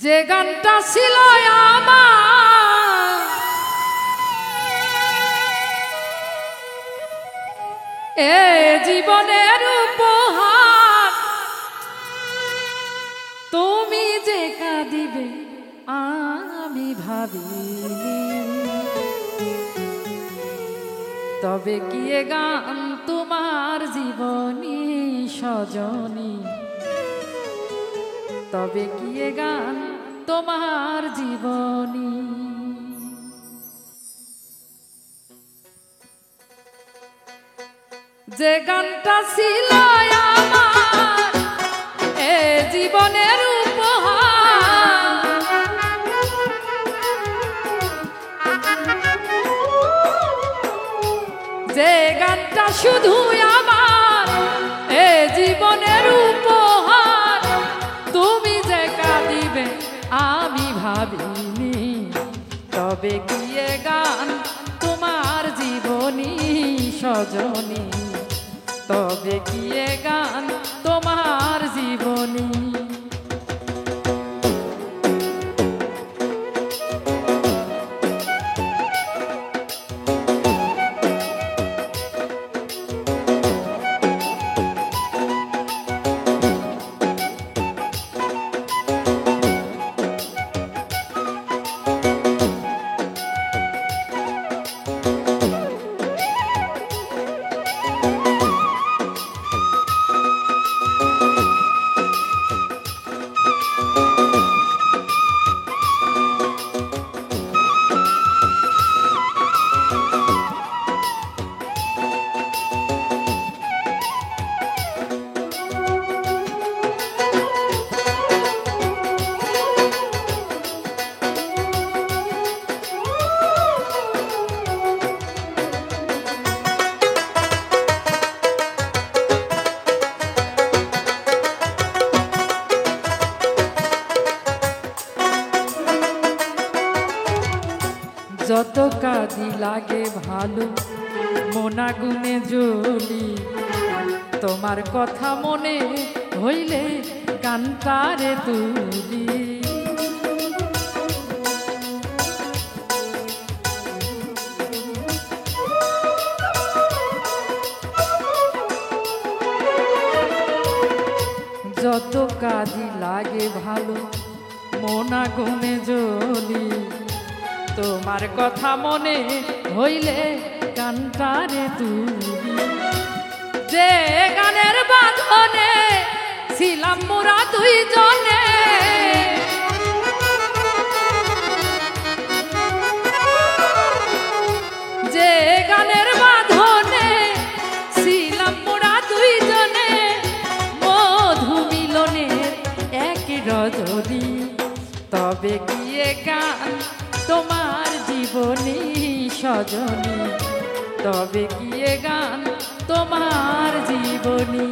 যে গানটা ছিল আমার এ জীবনের উপহার, তুমি যে কাঁদিবে আমি ভাবিনি। তবে কি এ গান তোমার জীবনী সজনী, তবে কি এ গান তোমার জীবনী। যে গানটা ছিল আমার এ জীবনের উপহার, যে গানটা শুধু আমার এ জীবনের উপহার, তুমি যে কাঁদিবে আমি ভাবিনি। তবে কি এ গান তোমার জীবনী সজনী, তবে কি এ গান তোমার জীবনী। যত কাঁদি লাগে ভালো মন আগুনে জ্বলি, তোমার কথা মনে হইলে গানটারে তুলি। যত কাঁদি লাগে ভালো মন আগুনে জ্বলি, তোমার কথা মনে হইলে গানটারে তুলি। যে গানের বাঁধনে ছিলাম মোরা দুইজনে, যে গানের বাঁধনে ছিলাম মোরা দুইজনে, মধু মিলনের এক রজনী। তবে কি এ গান তোমার জীবনী সজনী, তবে কি এ গান তোমার জীবনী।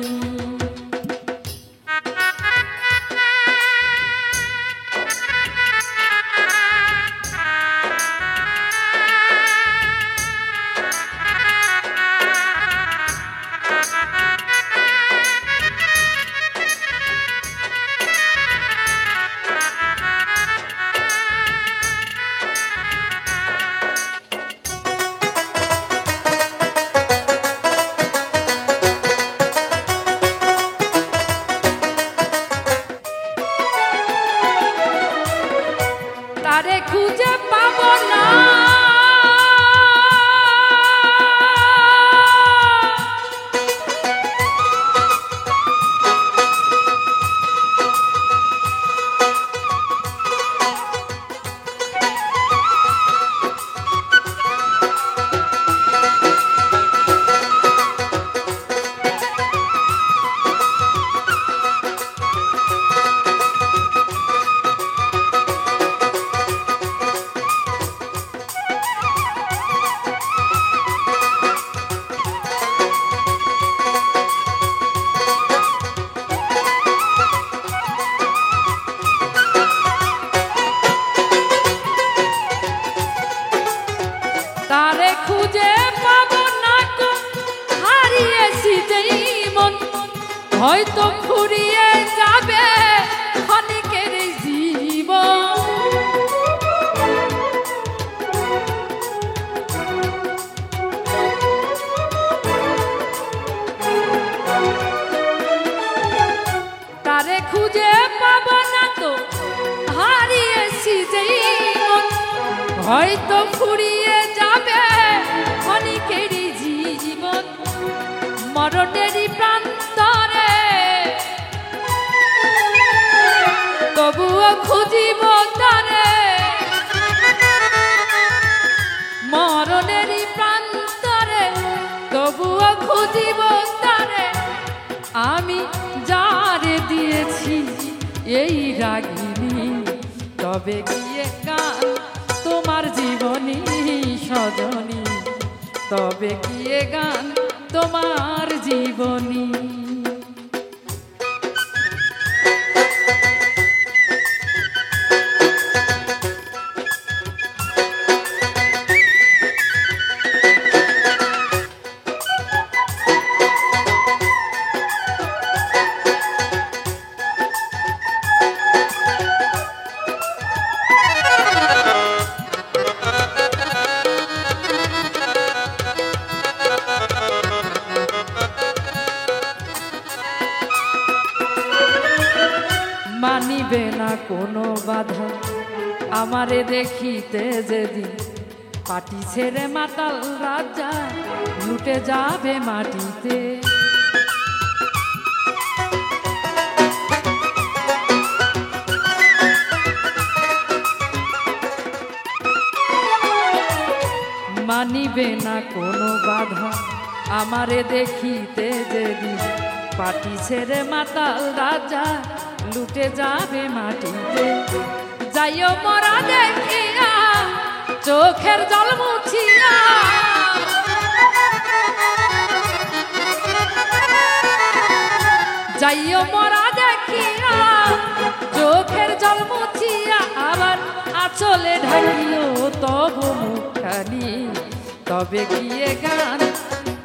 তারে খুঁজে পাবো না, তারে খুঁজে পাবো না গো, হারিয়েছি যেই মন হয়তো ফুরিয়ে যাবে ক্ষণিকের জীবন। খুঁজে পাবো না তো হারিয়েছি যেই মন হয়তো ফুরিয়ে যাবে অনেকেরই জীবন মরণেরই প্রান্তরে তবুও খুঁজিব তারে মরণেরই প্রান্তরে তবুও খুঁজিব তারে আমি যারে দিয়েছি এই রাগিনী তবে গিয়ে গান তোমার জীবনী সজনী তবে গিয়ে গান তোমার জীবনী মানিবে না কোনো বাধা আমারে দেখিতে যেদিন পাটি ছেড়ে মাতাল রাজা লুটে যাবে মাটিতে মানিবে না কোনো বাধা আমারে দেখিতে যেদিন পাটি ছেড়ে মাতাল রাজা লুটে যাবে মাটিতে যাইও মরা দেখিয়া চোখের জল মুছিয়া যাইও মরা দেখিয়া চোখের জল মুছিয়া আবার আঁচলে ঢাকিও তব মুখখানি তবে গিয়ে গান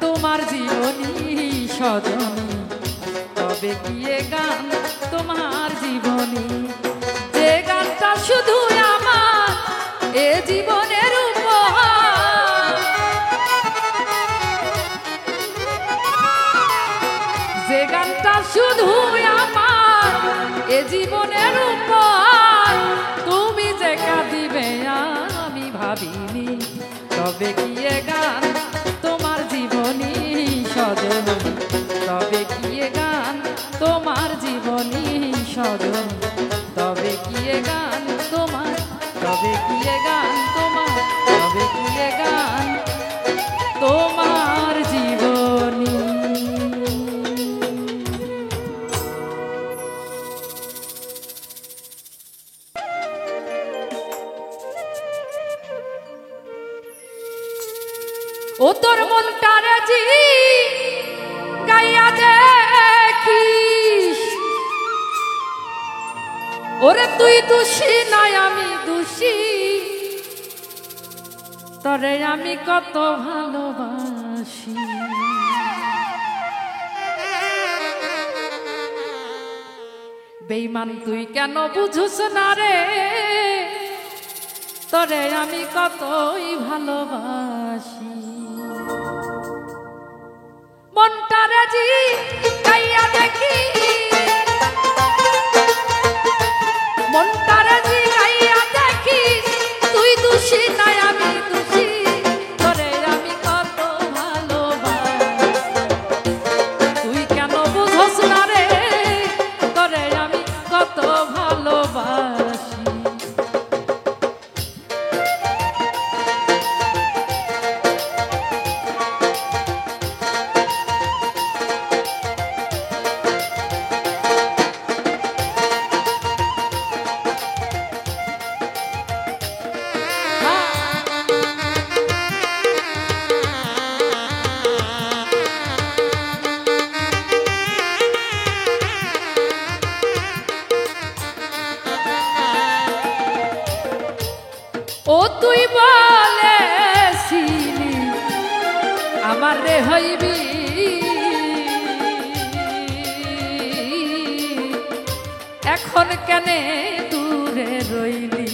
তোমার জীবনী সজনী তবে গিয়ে গান তোমার জীবনী যে গানটা শুধু আমার এ জীবনের উপহার যে গানটা শুধু আমার এ জীবনের উপহার তুমি যে কাঁদিবে আমি ভাবিনি তবে গিয়ে গান তোমার জীবনী সজনী তবে গিয়ে গান তোমার জীবনী সজনী তবে গিয়ে গান তোমার তবে গিয়ে গান তোমার তবে গিয়ে গান তোমার জীবনী ও তোর মনটারে জি গাইয়া দেখিস ওরে তুই দোষী নয় আমি দোষী তরে আমি কত ভালোবাসি বেঈমান তুই কেন বুঝুস না রে তরে আমি কতই ভালোবাসি মনটারে জি গাইয়া দেখি মনটারে জি গাইয়া দেখি তুই দোষী নাই আমি দোষী তরে আমি কত ভালোবাসি তুই কেন বুঝোস না রে তরে আমি কত ভালোবাসি ও তুই বলেছিলি আমার রে হইবি এখন কেনে দূরে রইলি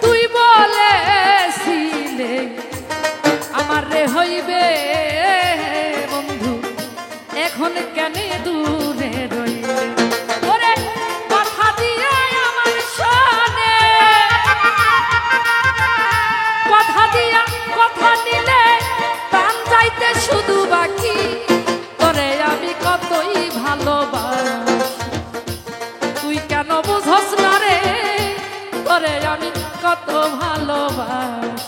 তুই বল কেনে দূরে রইলে ওরে কথা দিয়ে আমার শোনে কথা দিয়া কথা নিলে প্রাণ যাইতে শুধু বাকি তোরে আমি কতই ভালোবাসি তুই কেন বুঝস না রে তোরে আমি কত ভালোবাসি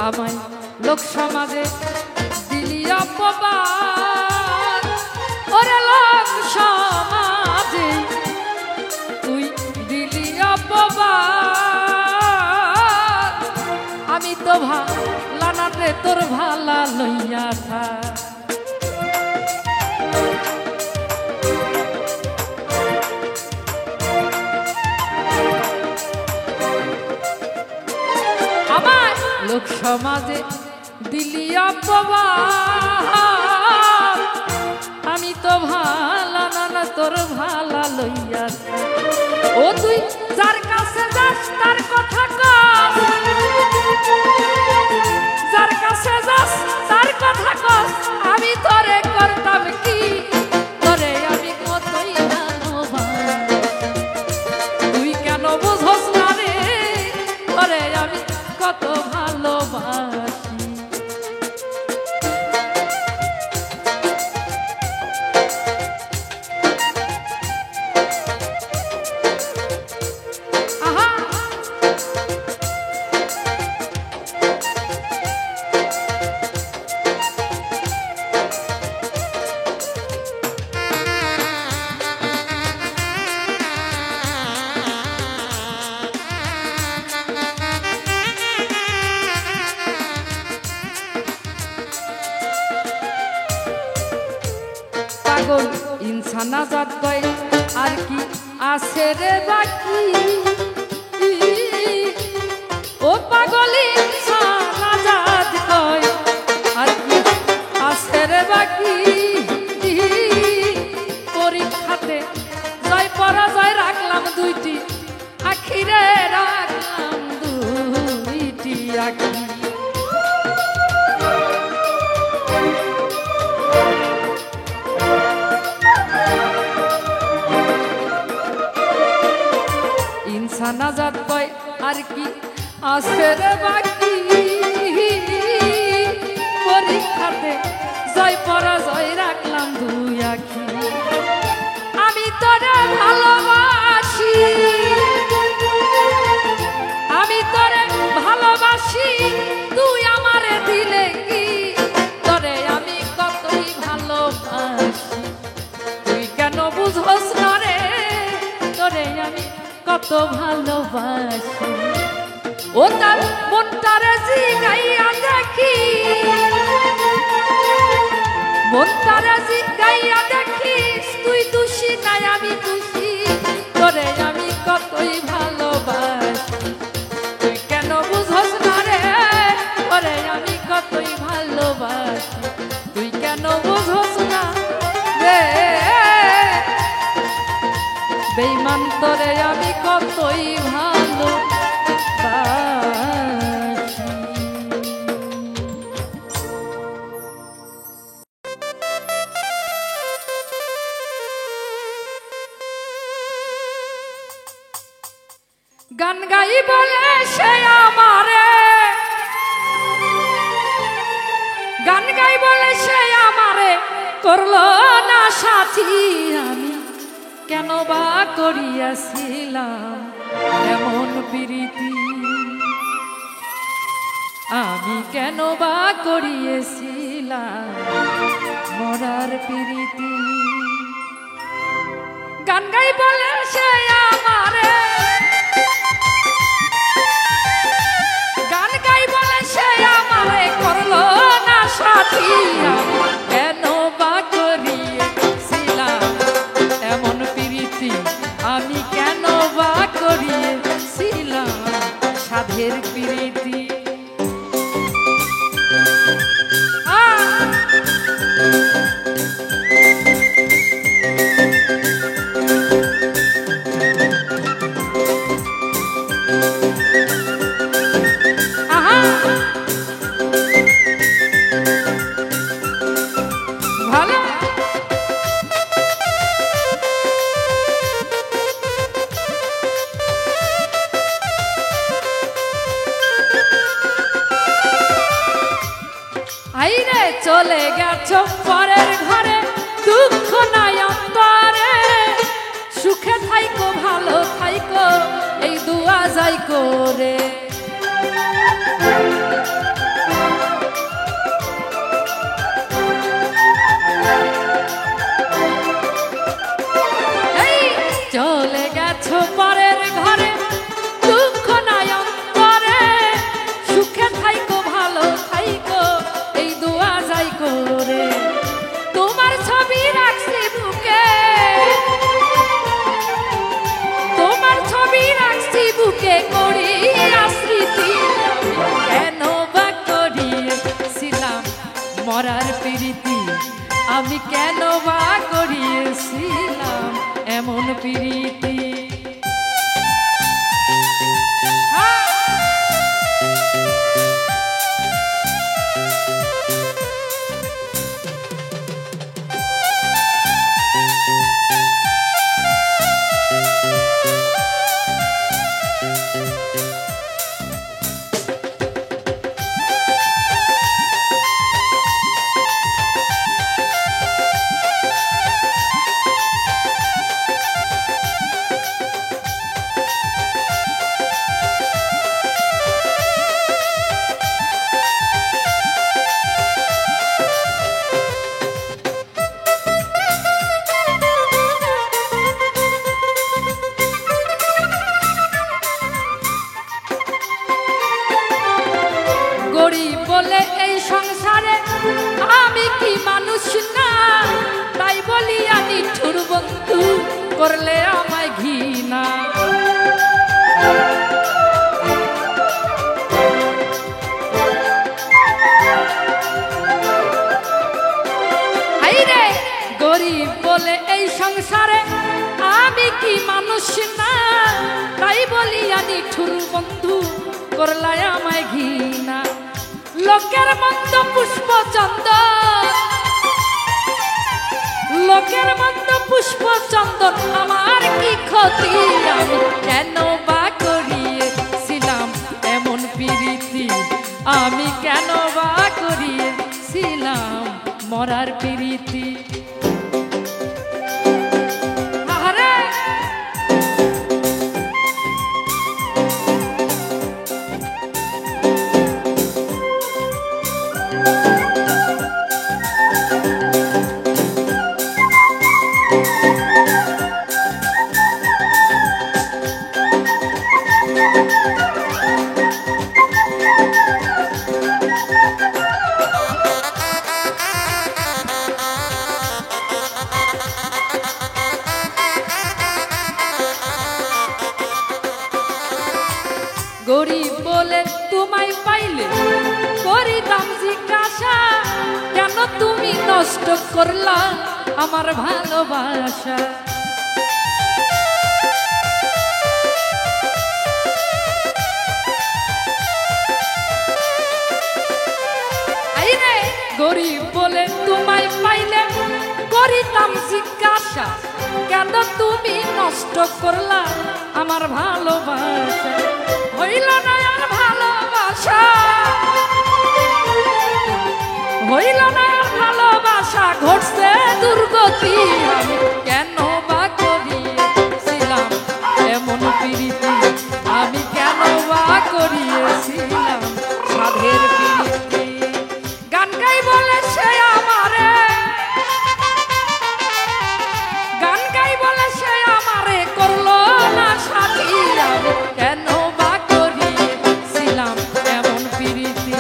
আমায় লোক সমাজে দিলি অপবাদ ওরে লোক সমাজে তুই দিলি অপবাদ আমি তো ভালা না রে তোর ভালা লইয়া থা লোক সমাজে দিলি অপবাদ আমি তো ভালা না তোর ভালা লইয়া ও তুই যার কাছে যাস তার কথা কস যার কাছে যাস তার কথা কস আমি তোরে করতাম কি তোরে আমি কতই ভালোবাসি তুই কেন বুঝস না রে তোরে আমি কত ভালোবাসি আহা পাগল ইনসানা জাত কয় আর কি আছে রে বাকি ও পাগল ইনসানা জাত কয় আর কি আছে রে বাকি পরীক্ষাতে জয় পরাজয় রাখলাম দুইটি আখিরে রাখলাম দুইটি আখি নাজাত কয় আর কি আছে রে বাকি পরীক্ষাতে জয় পরাজয় রাখলাম দুই আখি আমি তোরে ভালোবাসি আমি তোরে ভালোবাসি তুই আমারে দিলে কি তোরে আমি কতই ভালোবাসি তুই কেন বুঝস না রে তোরে আমি কত ভালোবাসি ও তার মনটারে জিগাইয়া দেখি মনটারে জিগাইয়া দেখি তুই দোষী নাই আমি দোষী তোরে আমি কতই ভালোবাসি তুই কেন বুঝস না রে তোরে আমি কতই ভালোবাসি তুই কেন বুঝস না রে বেঈমান তোরে আমি কতই ভালোবাসি গান গাই বলে সে আমারে গান গাই বলে সে আমারে করলো না সাথী আমি কেন বা করিয়াছিলাম এমন প্রীতি আমি কেন বা করিয়েছিলাম মরার প্রীতি গান গাই বলে সে আমারে গান গাই বলে সে আমারে করলো না সাথী কেন বা করিয়েছিলাম সাধের প্রীতি। আইরে চলে গেছো পরের ঘরে, দুঃখ নাই অন্তরে, সুখে থাইকো ভালো থাইকো এই দুয়া যাই করে। এই চলে গেছো পরের ঘরে, দুঃখ নাই অন্তরে, সুখে থাইকো ভালো থাইকো এই দুয়া যাই করে। তোমার ছবি রাখছি বুকে, তোমার ছবি রাখছি বুকে করি স্মৃতি। কেন বা করিয়েছিলাম মরার প্রীতি, আমি কেন বা করিয়েছিলাম এমন প্রীতি। গরিব বলে এই সংসারে আমি কি মানুষ না, তাই বলি আমি নিঠুর বন্ধু করলে আমায় ঘৃণা। হাইরে গরিব বলে এই সংসারে আমি কি মানুষ না, তাই বলি আমি নিঠুর বন্ধু করলে আমায় ঘৃণা। লোকের মন্দ পুষ্প চন্দন, লোকের মন্দ পুষ্প চন্দন আমার কি ক্ষতি, আমি কেন বা করিয়েছিলাম এমন প্রীতি, আমি কেন বা করিয়েছিলাম মরার প্রীতি। গরিব বলে তোমায় পাইলে করিতাম জিজ্ঞাসা, কেন তুমি নষ্ট করলা আমার ভালোবাসা। আইরে গরিব বলে তোমায় পাইলে করিতাম জিজ্ঞাসা, কেন তুমি নষ্ট করলা আমার ভালোবাসা। হইল না আর ভালোবাসা, হইল না আর ভালোবাসা, ঘটছে দুর্গতি, আমি কেন বা করিয়েছিলাম এমন প্রীতি, আমি কেন বা করিয়েছিলাম সাধের প্রীতি। গান গাই বলে সে আমারে, গান গাই বলে সে আমারে করলো না সাথী, আমি কেন বা করিয়েছিলাম এমন প্রীতি,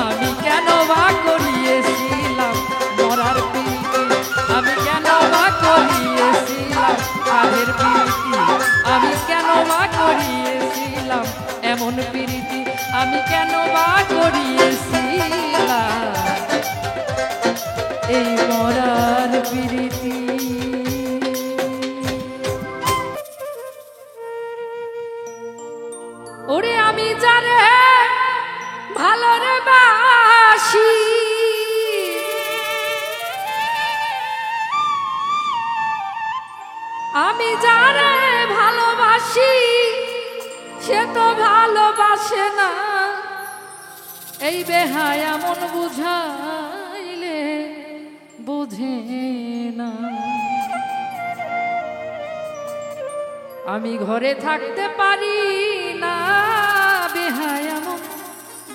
আমি কেন বা করিয়েছিলাম মরার প্রীতি, আমি কেন বা আমি কেন বা করিয়েছিলাম এই মরার প্রীতি। ওরে আমি যারে ভালো রে বাসি, আমি যারে ভালোবাসি সে তো ভালোবাসে না। এই বেহায়া মন বুঝাইলে বুঝে না। আমি ঘরে থাকতে পারি না, বেহায়া মন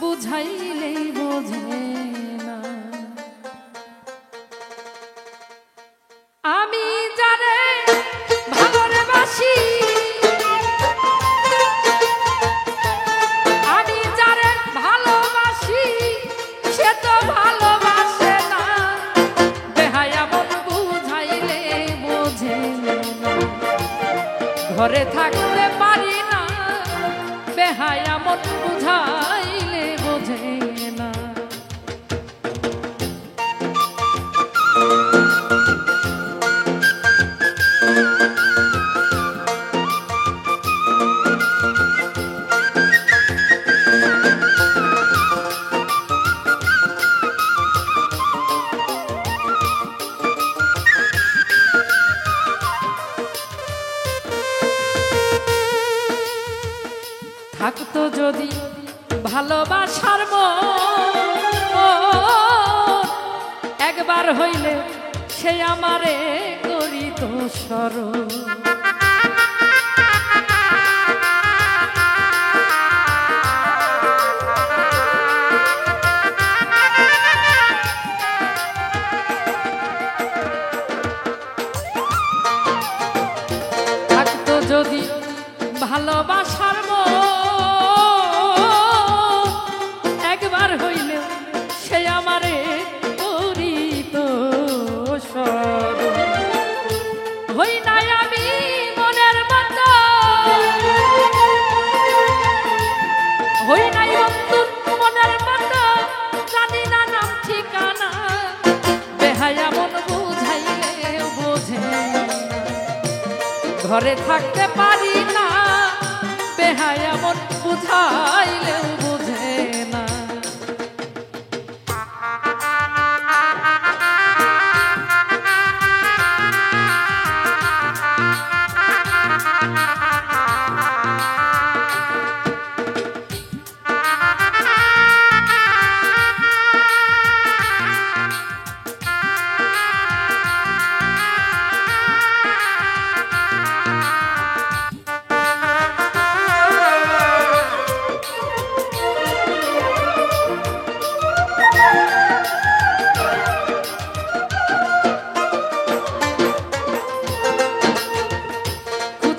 বুঝাইলেই বোঝে না। আমি যারে ভালোরে বাসি, আমি যারে ভালোবাসি সে তো ভালোবাসে না। বেহায়া মন বুঝাইলে বোঝে না। ঘরে থাকতে পারি না, বেহায়া মন বুঝাইলে বোঝে না। থাকতো যদি ভালোবাসার মন, একবার হইলে সে আমারে করিত স্মরণ। থাকতো যদি ভালোবাসার মন, একবার হইলে সে আমারে করিত স্মরণ। হই নাই আমি মনের মতো, হই নাই বন্ধুর মনের মতো, জানি না নাম ঠিকানা। বেহায়া মন বুঝাইলে বোঝে না। ঘরে থাকতে পারি না, বেহায়া মন বুঝাইলেও বোঝে না।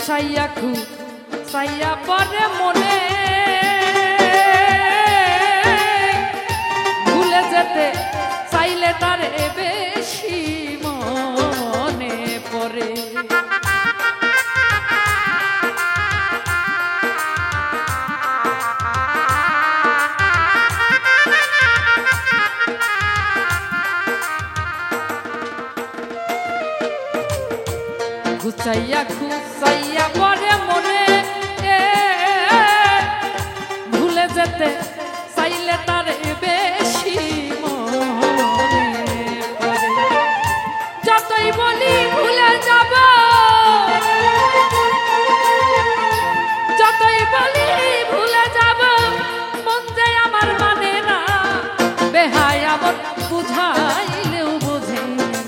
চাইয়া চাইয়া পরে মনে ভুলে যেতে চাইলে তারে বেশি মনে পড়ে। খুচাইয়া খুচাইয়া পরে মনে ভুলে যেতে চাইলে তার বেশি মনে পড়ে। যতই বলি ভুলে যাব, যতই বলি ভুলে যাব, মন যে আমার মানে না। বেহায়া মন বুঝাইলেও বোঝে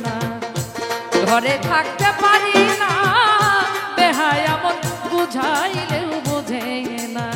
না। ঘরে থাকতে পারি না, বেহায়া মন বুঝাইলেও বোঝে না।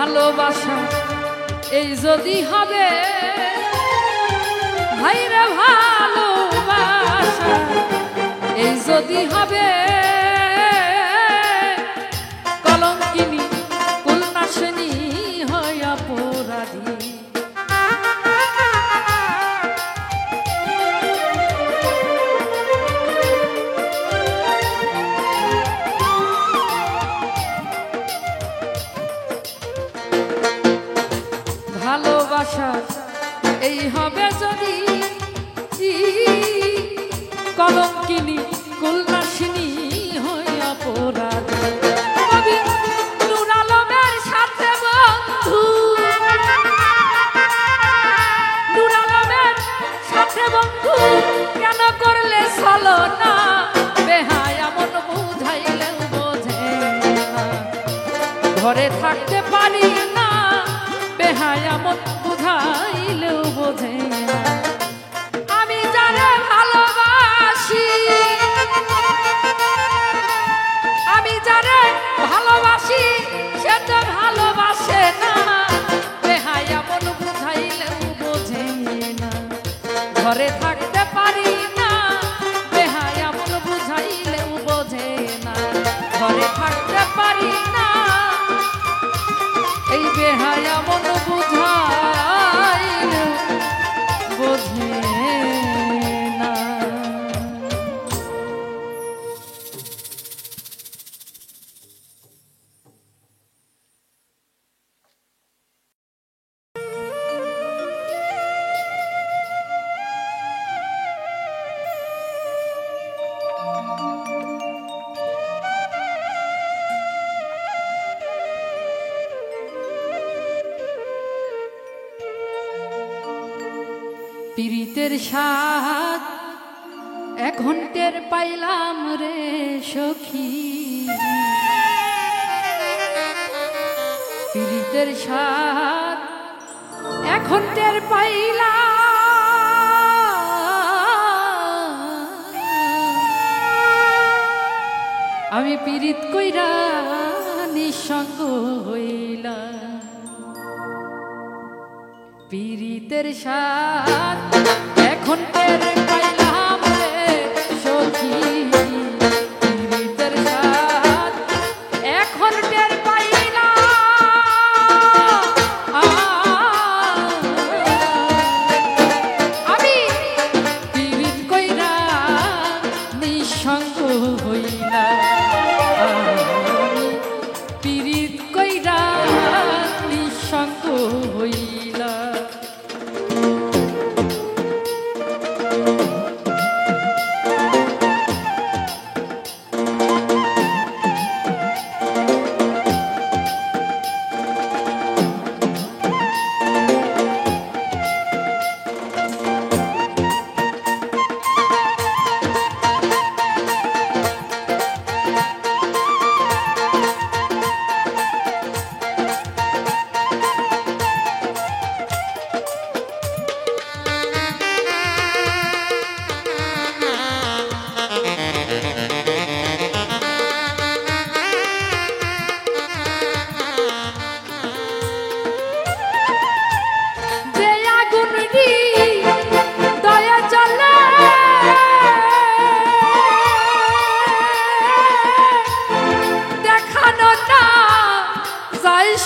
ভালোবাসা এই যদি হবে ভাইরে ভালোবাসা এই যদি হবে কলঙ্কিনী কুলনাশিনী হয় অপরাধী ভালোবাসা এই হবে যদি কলঙ্কিনী কুলনাশিনী হই অপরাধী কবি নূর আলমের সাথে বন্ধু নূর আলমের সাথে বন্ধু কেন করলে চলো না বেহায়া মন বুঝাইলেও বোঝে না ঘরে থাকতে পারি না বেহায়া মন বুঝাইলেও বোঝে না আমি যারে ভালোবাসি আমি যারে ভালোবাসি সে তো ভালোবাসে না বেহায়া মন বুঝাইলেও বোঝে না ঘরে থাকতে পারি না বেহায়া মন বুঝাইলেও বোঝে না ঘরে থাকতে পারি না এই বেহায়া মন বুঝাইলেও বোঝে না পীড়িতের স্বাদ এখন টের পাইলাম রে সখী পীড়িতের স্বাদ এখন টের পাইলাম আমি পীড়িত কইরা নিঃসঙ্গ হইলাম পীড়িতের স্বাদ এখন টের পাইলাম রে সখী পীড়িতের স্বাদ এখন টের পাইলাম আমি পীড়িত কইরা নিঃসঙ্গ হইলাম পীড়িত কইরা নিঃসঙ্গ হইলাম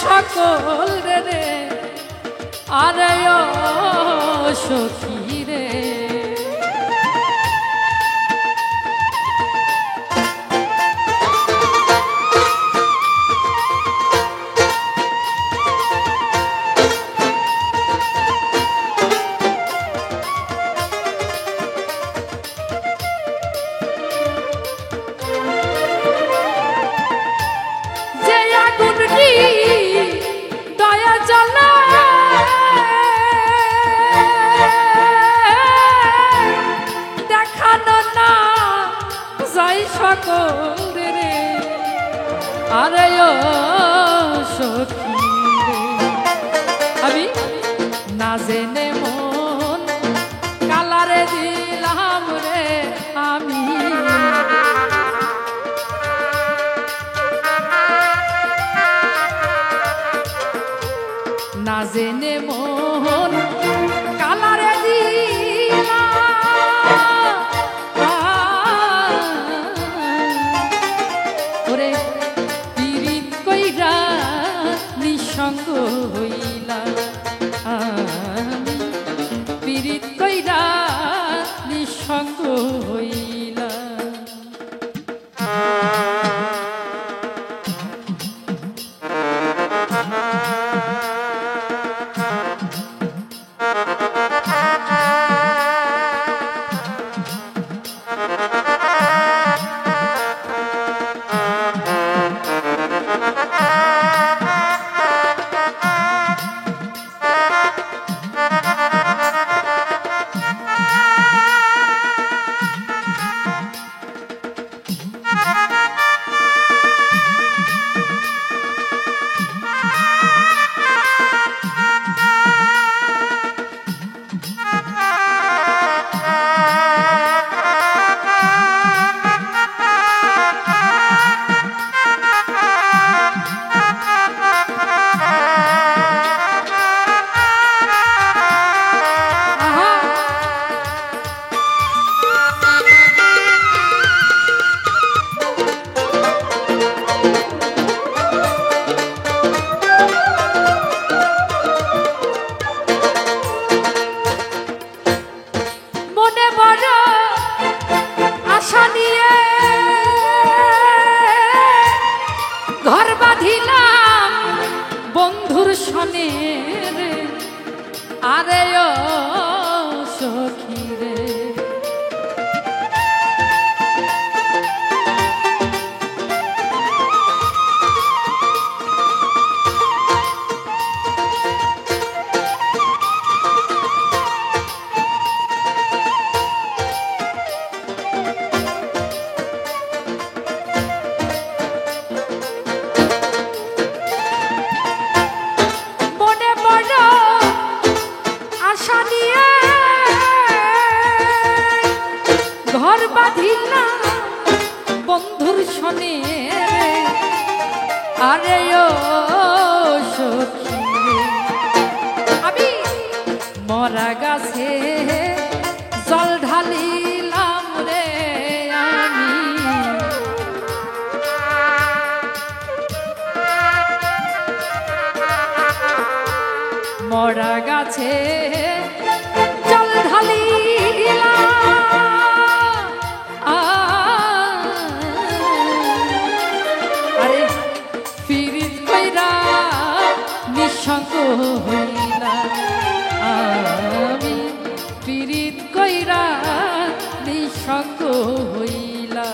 সকল রে আরে ও সখী রে সকল রে আরে ও সখী রে আমি না জেনে মন কালারে দিলাম রে আমি শোনে রে আরে ও সখী রে ঘর বাঁধিলা বন্ধুর শোনে আরে ও সখী আমি মরা গাছে জল ঢালিলাম রে আমি মরা গাছে জল ঢালিলাম নিঃসঙ্গ হইলা আমি পীড়িত কইরা নিঃসঙ্গ হইলা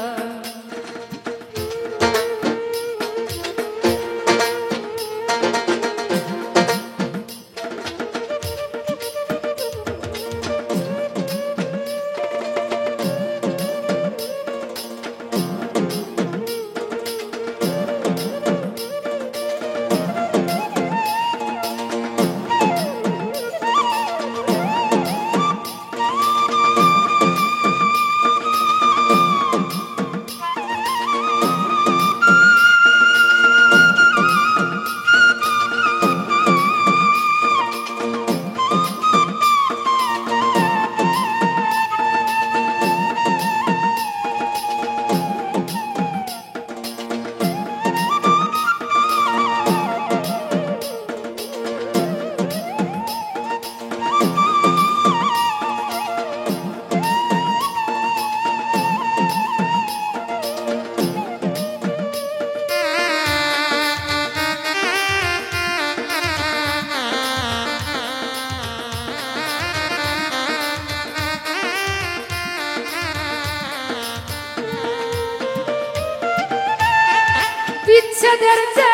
বিচ্ছেদের যে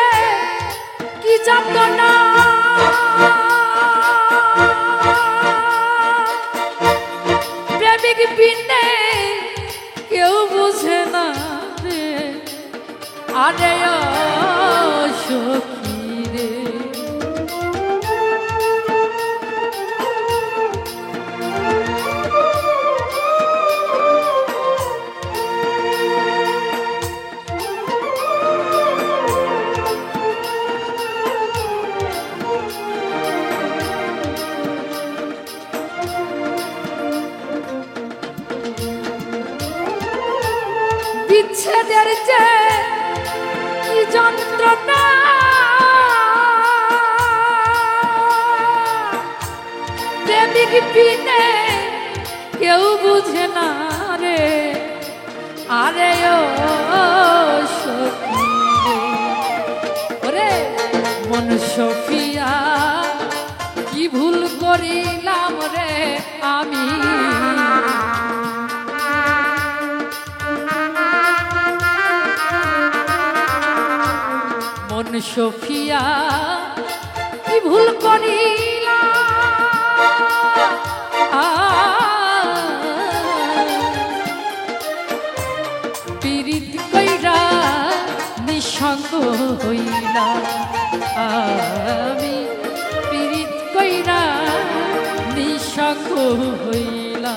কি যন্ত্রণা প্রেমিক বিনে কেউ বুঝে না রে আরে ও সখী রে বিচ্ছেদের যে কি যন্ত্রণা প্রেমিক বিনে কেউ বুঝে না রে আরে ও সখী রে মন সফিয়া কি ভুল করিলাম রে আমি মন সফিয়া কি ভুল করিলা পীড়িত কইরা নিঃসঙ্গ হইলা আমি পীড়িত কইরা নিঃসঙ্গ হইলা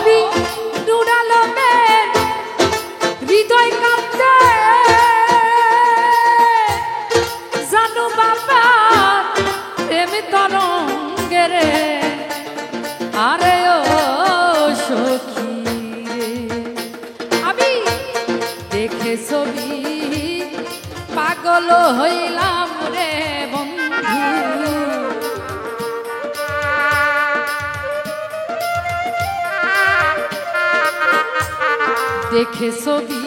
কবি নূর আলমের হৃদয় কাঁদে জানু বাবা প্রেম তরঙ্গে রে আরে ও সখী রে আমি দেখে ছবি পাগল হইলাম রে বন্ধু দেখে ছবি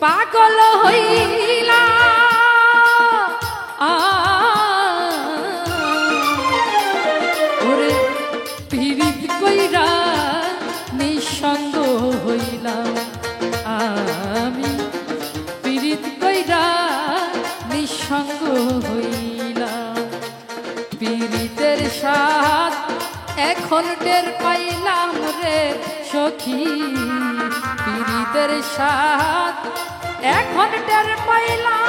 পাগল হইলা ওরে পীড়িত কইরা নিঃসঙ্গ হইলাম আমি পীড়িত কইরা নিঃসঙ্গ হইলাম পীড়িতের স্বাদ এখন টের পাইলাম রে সখী পীড়িতের স্বাদ এখন টের পাইলাম